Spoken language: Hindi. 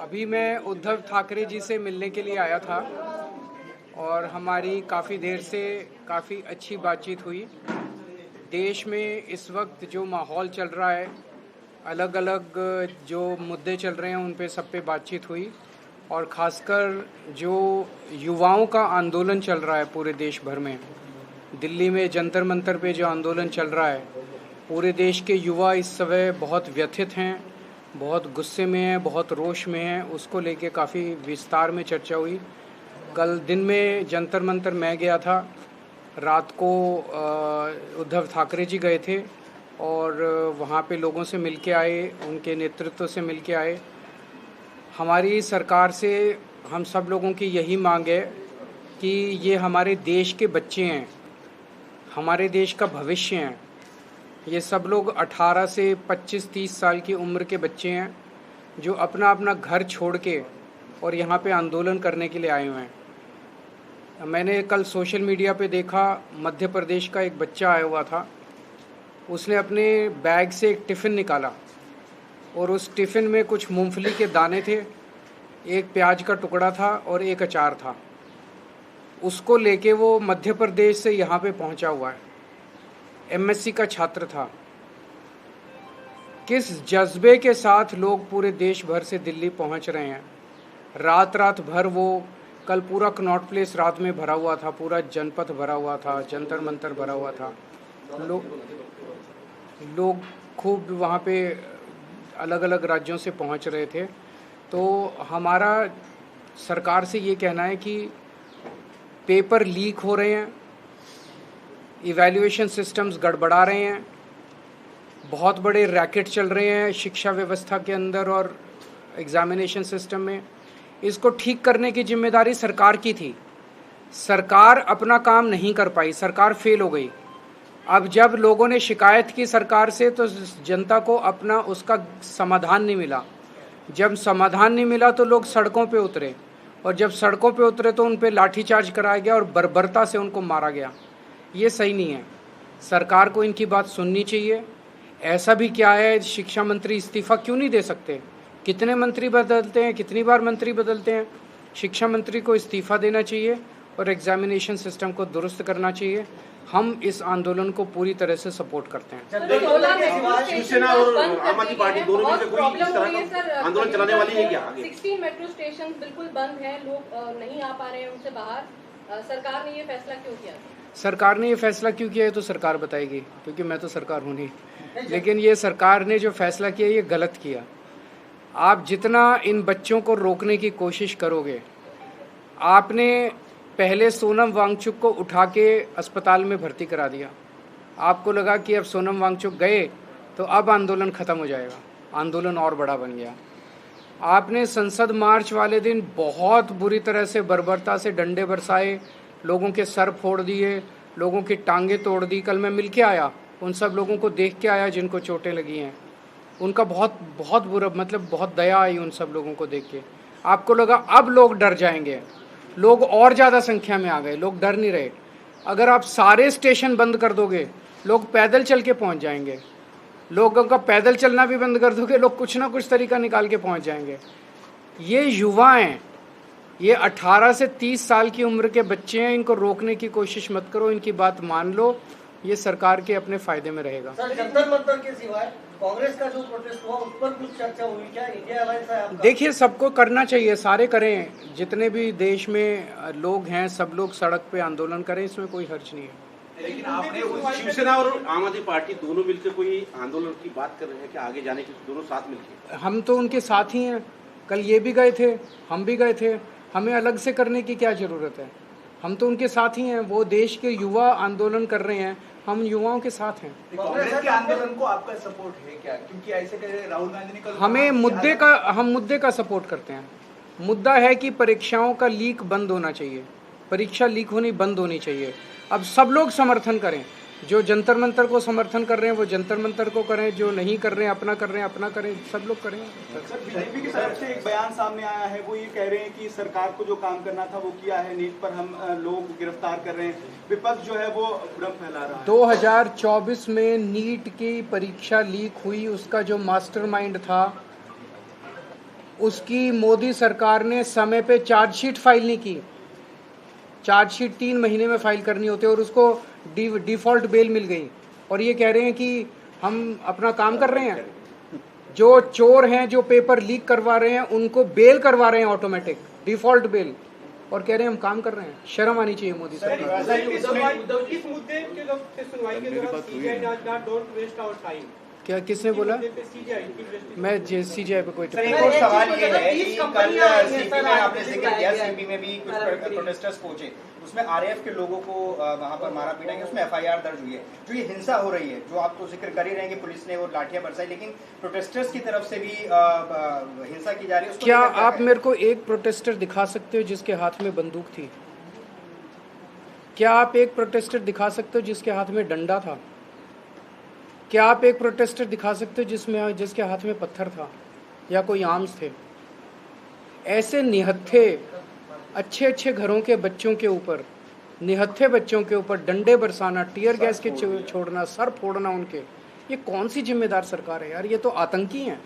अभी मैं उद्धव ठाकरे जी से मिलने के लिए आया था और हमारी काफ़ी देर से काफ़ी अच्छी बातचीत हुई। देश में इस वक्त जो माहौल चल रहा है, अलग अलग जो मुद्दे चल रहे हैं उन पे सब पे बातचीत हुई और ख़ासकर जो युवाओं का आंदोलन चल रहा है पूरे देश भर में, दिल्ली में जंतर मंतर पे जो आंदोलन चल रहा है, पूरे देश के युवा इस समय बहुत व्यथित हैं, बहुत गुस्से में हैं, बहुत रोष में हैं। उसको लेके काफ़ी विस्तार में चर्चा हुई। कल दिन में जंतर मंतर मैं गया था, रात को उद्धव ठाकरे जी गए थे और वहाँ पे लोगों से मिल के आए, उनके नेतृत्व से मिल के आए। हमारी सरकार से हम सब लोगों की यही मांग है कि ये हमारे देश के बच्चे हैं, हमारे देश का भविष्य हैं। ये सब लोग 18 से 25-30 साल की उम्र के बच्चे हैं जो अपना अपना घर छोड़ के और यहाँ पे आंदोलन करने के लिए आए हुए हैं। मैंने कल सोशल मीडिया पे देखा, मध्य प्रदेश का एक बच्चा आया हुआ था, उसने अपने बैग से एक टिफ़िन निकाला और उस टिफ़िन में कुछ मूंगफली के दाने थे, एक प्याज का टुकड़ा था और एक अचार था। उसको लेके वो मध्य प्रदेश से यहाँ पे पहुँचा हुआ है। एमएससी का छात्र था। किस जज्बे के साथ लोग पूरे देश भर से दिल्ली पहुंच रहे हैं। रात रात भर वो कल पूरा कनॉट प्लेस रात में भरा हुआ था, पूरा जनपथ भरा हुआ था, जंतर मंतर भरा हुआ था। लोग खूब वहाँ पे अलग अलग राज्यों से पहुंच रहे थे। तो हमारा सरकार से ये कहना है कि पेपर लीक हो रहे हैं, इवैल्यूएशन सिस्टम्स गड़बड़ा रहे हैं, बहुत बड़े रैकेट चल रहे हैं शिक्षा व्यवस्था के अंदर और एग्जामिनेशन सिस्टम में। इसको ठीक करने की जिम्मेदारी सरकार की थी। सरकार अपना काम नहीं कर पाई, सरकार फेल हो गई। अब जब लोगों ने शिकायत की सरकार से तो जनता को अपना उसका समाधान नहीं मिला। जब समाधान नहीं मिला तो लोग सड़कों पे उतरे और जब सड़कों पे उतरे तो उन पे लाठीचार्ज कराया गया और बर्बरता से उनको मारा गया। ये सही नहीं है। सरकार को इनकी बात सुननी चाहिए। ऐसा भी क्या है, शिक्षा मंत्री इस्तीफा क्यों नहीं दे सकते? कितने मंत्री बदलते हैं, कितनी बार मंत्री बदलते हैं। शिक्षा मंत्री को इस्तीफा देना चाहिए और एग्जामिनेशन सिस्टम को दुरुस्त करना चाहिए। हम इस आंदोलन को पूरी तरह से सपोर्ट करते हैं। शिवसेना और आम आदमी पार्टी दोनों में से कोई इस तरह का आंदोलन चलाने वाली है क्या? 16 मेट्रो स्टेशन बिल्कुल बंद है, लोग नहीं आ पा रहे हैं उनसे बाहर। सरकार ने ये फैसला क्यों किया? सरकार ने ये फैसला क्यों किया है तो सरकार बताएगी, क्योंकि मैं तो सरकार हूँ नहीं। लेकिन ये सरकार ने जो फैसला किया ये गलत किया। आप जितना इन बच्चों को रोकने की कोशिश करोगे, आपने पहले सोनम वांगचुक को उठा के अस्पताल में भर्ती करा दिया। आपको लगा कि अब सोनम वांगचुक गए तो अब आंदोलन ख़त्म हो जाएगा, आंदोलन और बड़ा बन गया। आपने संसद मार्च वाले दिन बहुत बुरी तरह से बर्बरता से डंडे बरसाए, लोगों के सर फोड़ दिए, लोगों की टांगे तोड़ दी। कल मैं मिल के आया, उन सब लोगों को देख के आया जिनको चोटें लगी हैं। उनका बहुत बहुत बुरा, मतलब बहुत दया आई उन सब लोगों को देख के। आपको लगा अब लोग डर जाएंगे, लोग और ज़्यादा संख्या में आ गए, लोग डर नहीं रहे। अगर आप सारे स्टेशन बंद कर दोगे, लोग पैदल चल के पहुँच जाएंगे। लोगों का पैदल चलना भी बंद कर दोगे, लोग कुछ ना कुछ तरीका निकाल के पहुँच जाएंगे। ये युवा हैं, ये 18 से 30 साल की उम्र के बच्चे हैं। इनको रोकने की कोशिश मत करो, इनकी बात मान लो, ये सरकार के अपने फायदे में रहेगा। सर, जंतर मंतर के सिवाय कांग्रेस का जो प्रोटेस्ट हुआ उस पर कुछ चर्चा हुई क्या? इंडिया अलायंस है आपका? देखिए, सबको करना चाहिए, सारे करें, जितने भी देश में लोग हैं सब लोग सड़क पे आंदोलन करें, इसमें कोई हर्ज नहीं है। लेकिन आपने शिवसेना और आम आदमी पार्टी दोनों मिलकर कोई आंदोलन की बात कर रहे हैं कि आगे जाने की, दोनों साथ मिलकर? हम तो उनके साथ ही हैं। कल ये भी गए थे, हम भी गए थे, हमें अलग से करने की क्या ज़रूरत है? हम तो उनके साथ ही हैं। वो देश के युवा आंदोलन कर रहे हैं, हम युवाओं के साथ हैं। कांग्रेस के आंदोलन को आपका सपोर्ट है क्या? क्योंकि ऐसे कह रहे राहुल गांधी ने कल हम मुद्दे का सपोर्ट करते हैं। मुद्दा है कि परीक्षाओं का लीक बंद होना चाहिए, परीक्षा लीक होनी बंद होनी चाहिए। अब सब लोग समर्थन करें, जो जंतर मंतर को समर्थन कर रहे हैं वो जंतर मंतर को करें, जो नहीं कर रहे हैं अपना कर रहे हैं अपना करें, सब लोग करें। सर, बीजेपी की तरफ से एक बयान सामने आया है, वो ये कह रहे हैं कि सरकार को जो काम करना था वो किया है, नीट पर हम लोग गिरफ्तार कर रहे हैं, विपक्ष जो है वो भ्रम फैला रहा है। 2024 में नीट की परीक्षा लीक हुई, उसका जो मास्टरमाइंड था उसकी मोदी सरकार ने समय पे चार्जशीट फाइल नहीं की। चार्जशीट 3 महीने में फाइल करनी होती है और उसको डिफ़ॉल्ट बेल मिल गई, और ये कह रहे हैं कि हम अपना काम कर रहे हैं। जो चोर हैं, जो पेपर लीक करवा रहे हैं, उनको बेल करवा रहे हैं ऑटोमेटिक, डिफ़ॉल्ट बेल, और कह रहे हैं हम काम कर रहे हैं। शर्म आनी चाहिए मोदी सरकार को। इस मुद्दे के सुनवाई के दौरान सीजीआई ने आज कहा डोंट वेस्ट आवर टाइम। क्या किसने बोला? सीजीआई मैं सीजीआई पे कोई सर, एक और सवाल ये है कि कल सीपी में आपने जिक्र किया, सीपी में भी कुछ प्रोटेस्टर्स पहुंचे, उसमें आरएएफ के लोगों को वहां पर मारा पीटा गया, उसमें एफआईआर दर्ज हुई है। जो ये हिंसा हो रही है, जो आप तो जिक्र कर ही रहे हैं कि पुलिस ने वो लाठियां बरसाई, लेकिन प्रोटेस्टर्स की तरफ से भी हिंसा की जा रही है, उसको क्या लेकर क्या आप कहें? मेरे को एक प्रोटेस्टर दिखा सकते हो जिसके हाथ में बंदूक थी? क्या आप एक प्रोटेस्टर दिखा सकते हो जिसके हाथ में डंडा था? क्या आप एक प्रोटेस्टर दिखा सकते हो जिसके हाथ में पत्थर था या कोई आर्म्स थे? ऐसे निहत्थे अच्छे घरों के बच्चों के ऊपर, निहत्थे बच्चों के ऊपर डंडे बरसाना, टीयर गैस के छोड़ना, सर फोड़ना उनके, ये कौन सी जिम्मेदार सरकार है यार? ये तो आतंकी हैं।